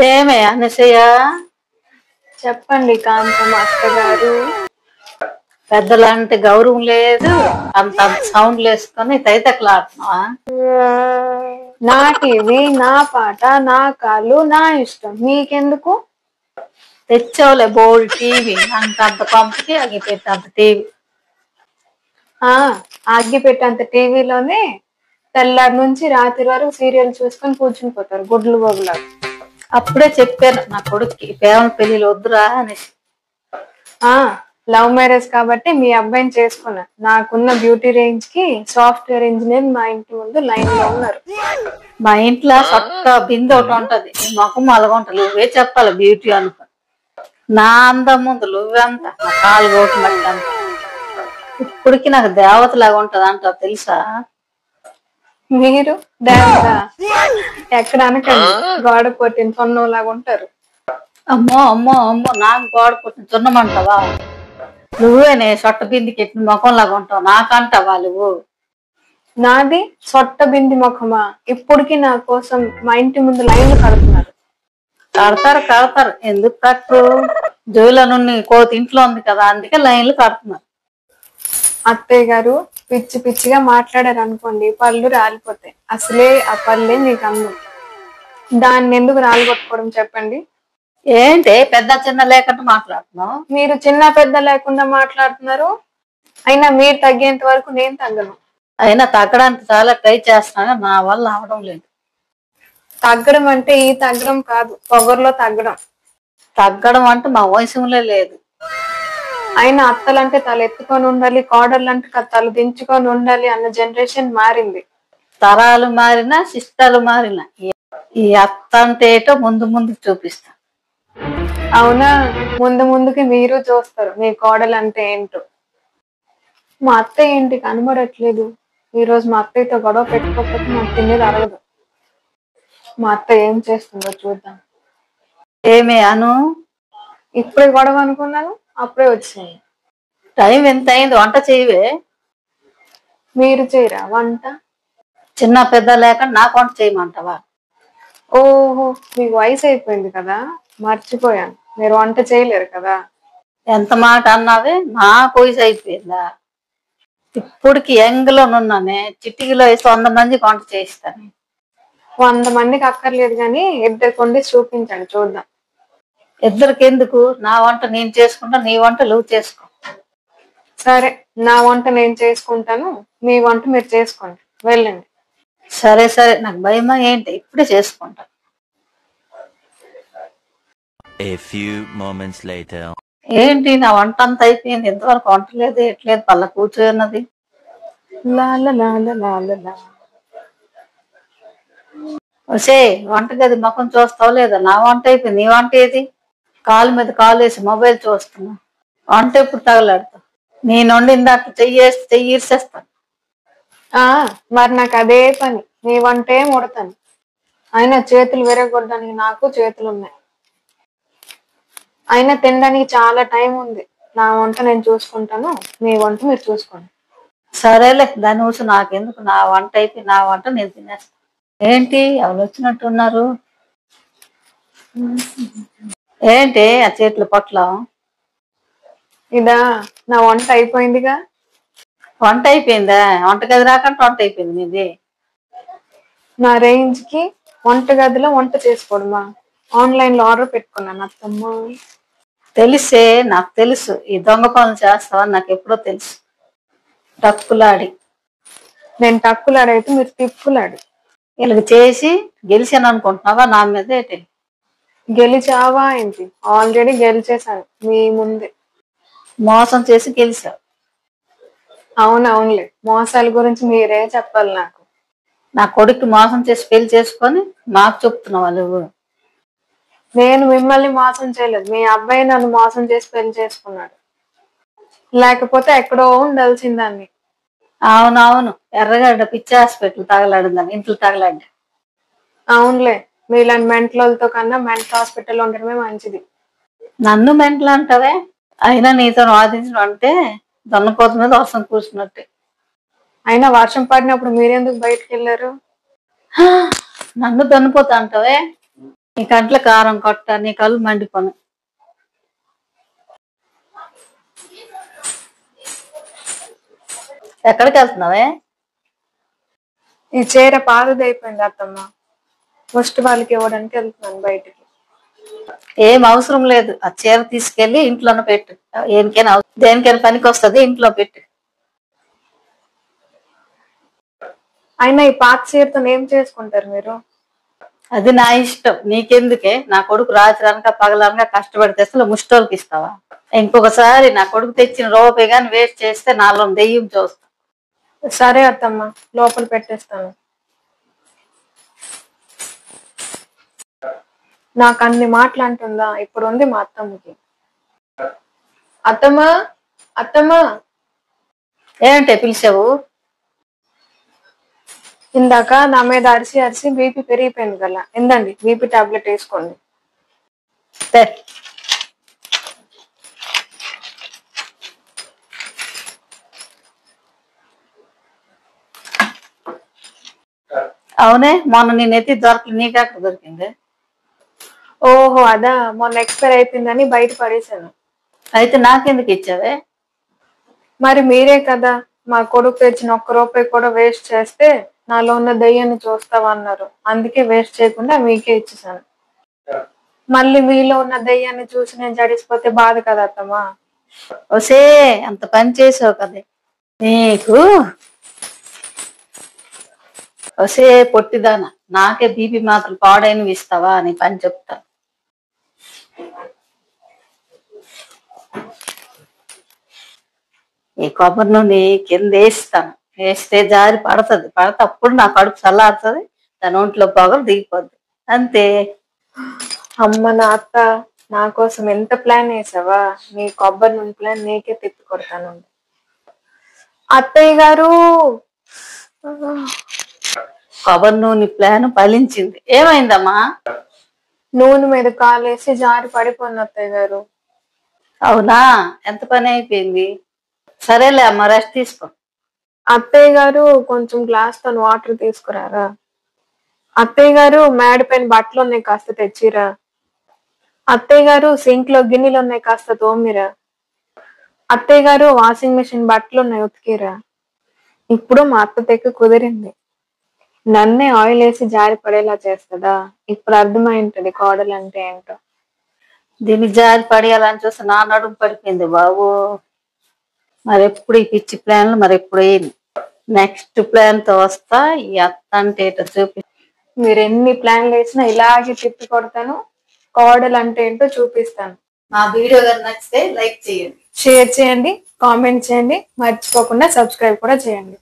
ఏమే అనసూయ, చెప్పండి కాంతమ్మ అత్తగారు. పెద్దలంటే గౌరవం లేదు, అంత సౌండ్లు వేసుకొని తైతక్కలాడుతున్నావా? నా టీవీ, నా పాట, నా కాళ్ళు, నా ఇష్టం, మీకెందుకు? తెచ్చావులే బోల్డ్ టీవీ, అంత పంపకి అగి పెట్టంత టీవీ. అగ్గి పెట్టేంత టీవీలోనే తెల్లారి నుంచి రాత్రి వరకు సీరియల్ చూసుకొని కూర్చుని పోతారు గుడ్లు బొగులారు. అప్పుడే చెప్పాను నా కొడుక్కి ప్రేమ పెళ్లిలు వద్దురా అనేసి. లవ్ మ్యారేజ్ కాబట్టి మీ అబ్బాయిని చేసుకున్నా. నాకున్న బ్యూటీ రేంజ్ కి సాఫ్ట్వేర్ ఇంజనీర్ మా ఇంటి ముందు లైన్ లో ఉన్నారు. మా ఇంట్లో చక్క బిందె ఒకటి ఉంటది, మొఖం అలగుంటది. నువ్వే చెప్పాలి బ్యూటీ అనుకో. నా అందం ముందు నువ్వెంత, నా కాలు గోటు మట్టి అంత. ఇప్పటికి నాకు దేవత లాగా ఉంటది అంటావు తెలుసా? మీరు దేవత ఎక్కడ అనకండి, గోడ కొట్టిన పొన్నంలాగా ఉంటారు. అమ్మో అమ్మో అమ్మో, నాకు గోడ కొట్టిన చున్నమంటావా? నువ్వేనే సొట్ట బిందికి ఎట్టిన ముఖంలాగా ఉంటావు, నాకంటావా నువ్వు? నాది సొట్ట బింది ముఖమా? ఇప్పటికి నా కోసం మా ఇంటి ముందు లైన్లు కడుతున్నారు. కడతారు, ఎందుకు కట్టు? జోయిలో నుండి కోతి ఇంట్లో ఉంది కదా, అందుకే లైన్లు కడుతున్నారు. అత్తయ్య గారు పిచ్చి పిచ్చిగా మాట్లాడారు అనుకోండి, పళ్ళు రాలిపోతాయి. అసలే ఆ పళ్ళే మీకు అందం, దాన్ని ఎందుకు రాలిగొట్టుకోవడం చెప్పండి. ఏంటి పెద్ద చిన్న లేకుండా మాట్లాడుతున్నావు? మీరు చిన్న పెద్ద లేకుండా మాట్లాడుతున్నారు. అయినా మీరు తగ్గేంత వరకు నేను తగ్గను. అయినా తగ్గడానికి చాలా ట్రై చేస్తున్నా, నా వల్ల అవడం లేదు. తగ్గడం అంటే ఈ తగ్గడం కాదు, పొగర్లో తగ్గడం. తగ్గడం అంటే మా వయసులో లేదు. అయినా అత్తలంటే తల ఎత్తుకొని ఉండాలి, కోడళ్ళు అంటే తల దించుకొని ఉండాలి అన్న జనరేషన్ మారింది. తరాలు మారినా శిష్టాలు మారినా ఈ అత్త అంటే ఏటో ముందు ముందు చూపిస్తా. అవునా? ముందు ముందుకి మీరు చూస్తారు మీ కోడలు అంటే ఏంటో. మా అత్తయ్య ఏంటి కనబడట్లేదు? ఈ రోజు మా అత్తయ్యతో గొడవ పెట్టుకోకపోతే నాకు తినేది అరగదు. మా అత్తయ్య ఏం చేస్తుందో చూద్దాం. ఏమే అను, ఇప్పుడే గొడవ అనుకున్నాను, అప్పుడే వచ్చినాయి. టైం ఎంత అయింది? వంట చేయవే? మీరు చేయరా వంట? చిన్న పెద్ద లేకుండా నాకు వంట చేయమంటావా? ఓహో, మీకు వయసు అయిపోయింది కదా, మర్చిపోయాను. మీరు వంట చేయలేరు కదా. ఎంత మాట అన్నావే? నాకు వయసు అయిపోయిందా? ఇప్పటికి యంగ్లోనున్నానే, చిటికీలో వేసి 100 మందికి వంట చేయిస్తాను. 100 మందికి అక్కర్లేదు కానీ 2 కొండి చూపించండి చూద్దాం. ఇద్దరికి ఎందుకు? నా వంట నేను చేసుకుంటా, నీ వంట నువ్వు చేసుకో. సరే, నా వంట నేను చేసుకుంటాను, మీ వంట మీరు చేసుకోండి, వెళ్ళండి. సరే నాకు భయమా ఏంటి? ఇప్పుడే చేసుకుంటా. A few moments later. ఏంటి నా వంట అంతా అయిపోయింది, ఇంతవరకు వంట లేదు ఎట్లేదు, పళ్ళ కూర్చున్నది. వసే వంటగది ముఖం చూస్తావు లేదా? నా వంట అయిపోయింది, నీ వంట ఏది? కాలు మీద కాలు వేసి మొబైల్ చూస్తున్నా, వంట ఎప్పుడు తగలాడుతావు? నేను వండిన దాంట్లో చెయ్యి ఈర్చేస్తాను. మరి నాకు అదే పని, నీ వంటే ముడతాను. అయినా చేతులు విరగొట్టడానికి నాకు చేతులు ఉన్నాయి. అయినా తినడానికి చాలా టైం ఉంది. నా వంట నేను చూసుకుంటాను, మీ వంట మీరు చూసుకోండి. సరేలే, దాని ఊసు నాకెందుకు? నా వంట అయిపోయి నా వంట నేను తినేస్తాను. ఏంటి ఎవరు వచ్చినట్టున్నారు? ఏంటి ఆ చేతుల పట్ల? ఇదా నా వంట అయిపోయిందిగా. వంట అయిపోయిందా? వంటగది రాకంటే వంట అయిపోయింది నీది. నా రేంజ్ కి వంటగదిలో వంట చేసుకోవడమా? ఆన్లైన్ లో ఆర్డర్ పెట్టుకున్నాను అత్తమ్మ. తెలిసే, నాకు తెలుసు ఈ దొంగ పనులు చేస్తావని నాకు ఎప్పుడో తెలుసు. టక్కులాడి. నేను టక్కులాడైతే మీరు తిప్పులాడు. వీళ్ళకి చేసి గెలిచాను అనుకుంటున్నావా నా మీద? ఏంటి గెలిచావా ఏంటి? ఆల్రెడీ గెలిచేశాను మీ ముందే. మోసం చేసి గెలిచావు. అవునవునులే, మోసాల గురించి మీరే చెప్పాలి నాకు. నా కొడుకు మోసం చేసి పెళ్లి చేసుకొని మాకు చెప్తున్నావా నువ్వు? నేను మిమ్మల్ని మోసం చేయలేదు, మీ అబ్బాయి నన్ను మోసం చేసి పెళ్లి చేసుకున్నాడు. లేకపోతే ఎక్కడో ఉండాల్సిందాన్ని. అవునవును, ఎర్రగడ్డ పిచ్చి హాస్పిటల్ తగలాడిందని ఇంట్లో తగలాడ్డా. అవునులే, మీలాంటి మెంటలతో కన్నా మెంటల్ హాస్పిటల్ ఉండడమే మంచిది. నన్ను మెంటలు అంటావే? అయినా నీతో వాదించడం అంటే దొన్నపోత మీద వర్షం కూర్చున్నట్టే. అయినా వర్షం పడినప్పుడు మీరెందుకు బయటకు వెళ్ళారు? నన్ను దొన్నపోతా అంటావే? నీ కంట్ల కారం కొట్ట, నీ కళ్ళు మండిపోను. ఎక్కడికి వెళ్తున్నావే? ఈ చీర పాతదైపోయింది అత్తమ్మ, ముష్టి వాళ్ళకి ఇవ్వడానికి వెళ్తున్నాను బయటికి. ఏం అవసరం లేదు, ఆ చీర తీసుకెళ్లి ఇంట్లోనే పెట్టు. దేనికైనా పనికి వస్తుంది, ఇంట్లో పెట్టు. అయినా ఈ పాత చీరతో ఏం చేసుకుంటారు మీరు? అది నా ఇష్టం, నీకెందుకే? నా కొడుకు రాత్రనక పగలనక కష్టపడితే అసలు ముష్టోళ్ళకి ఇస్తావా? ఇంకొకసారి నా కొడుకు తెచ్చిన రూపాయి కానీ వేస్ట్ చేస్తే నాలో దెయ్యం చూస్తా. సరే అత్తమ్మ, లోపల పెట్టేస్తాను. నాకు అన్ని మాటలు అంటుందా? ఇప్పుడు ఉంది మా అత్తమ్మకి. అత్తమ్మ, అత్తమ్మ. ఏంటే పిలిచావు? ఇందాక నా మీద అరిసి అరిసి బీపీ పెరిగిపోయింది కదా, ఎందండి బీపీ టాబ్లెట్ వేసుకోండి. అవునే, మొన్న నేను ఎత్తి దొరకలు, నీకెక్కడ దొరికింది? ఓహో అదా, మొన్న ఎక్స్పైర్ అయిపోయిందని బయట పడేశాను. అయితే నాకెందుకు ఇచ్చావే? మరి మీరే కదా మా కొడుకు తెచ్చిన ఒక్క రూపాయి కూడా వేస్ట్ చేస్తే నాలో ఉన్న దయ్యాన్ని చూస్తావన్నారు, అందుకే వేస్ట్ చేయకుండా మీకే ఇచ్చేసాను. మళ్ళీ మీలో ఉన్న దయ్యాన్ని చూసి నేను జడిసిపోతే బాధ కదా అత్తమ్మా. ఒసే, అంత పని చేసావు కదే నీకు. ఒసే పొట్టిదానా, నాకే బీపీ మాత్రం పాడైనవి ఇస్తావా? నీ పని చెప్తా. ఈ కొబ్బరి నూనె కింద వేస్తాను, వేస్తే జారి పడుతుంది. పడితే అప్పుడు నా కడుపు చల్లారుతుంది, దాని ఒంట్లో పొగలు దిగిపోద్ది, అంతే. అమ్మ నా అత్త, నా కోసం ఎంత ప్లాన్ వేసావా? నీ కొబ్బరి నూనె ప్లాన్ నీకే తిప్పి కొడతాను. అత్తయ్య గారు, కొబ్బరి నూనె ప్లాన్ ఫలించింది. ఏమైందమ్మా? నూనె మీద కాలేసి జారి పడిపోయింది అత్తయ్య గారు. అవునా, ఎంత పని అయిపోయింది. సరేలే అమ్మ, రెస్ట్ తీసుకో. అత్తయ్య గారు, కొంచెం గ్లాస్ తో వాటర్ తీసుకురారా. అత్తయ్య గారు, మేడ పైన బట్టలు ఉన్నాయి, కాస్త తెచ్చిరా. అత్తయ్య గారు, సింక్ లో గిన్నెలు ఉన్నాయి, కాస్త తోమిరా. అత్తయ్య గారు, వాషింగ్ మిషన్ బట్టలు ఉన్నాయి, ఉతికిరా. ఇప్పుడు మా అత్త తెక్క కుదిరింది, నన్నే ఆయిల్ వేసి జారి పడేలా చేస్తుందా? ఇప్పుడు అర్థమైంటది కోడలు అంటే ఏంటో. దీన్ని జారి పడేయాలని చూస్తే నా నడుము పడిపోయింది బాబు. మరెప్పుడు ఈ పిచ్చి ప్లాన్లు మరెప్పుడు అయింది. నెక్స్ట్ ప్లాన్ తో వస్తా, ఈ అత్త అంటే ఏంటో చూపి. మీరు ఎన్ని ప్లాన్లు వేసినా ఇలాగే తిప్పి కొడతాను, కోడలు అంటే ఏంటో చూపిస్తాను. మా వీడియో గారు నచ్చితే లైక్ చేయండి, షేర్ చేయండి, కామెంట్ చేయండి, మర్చిపోకుండా సబ్స్క్రైబ్ కూడా చేయండి.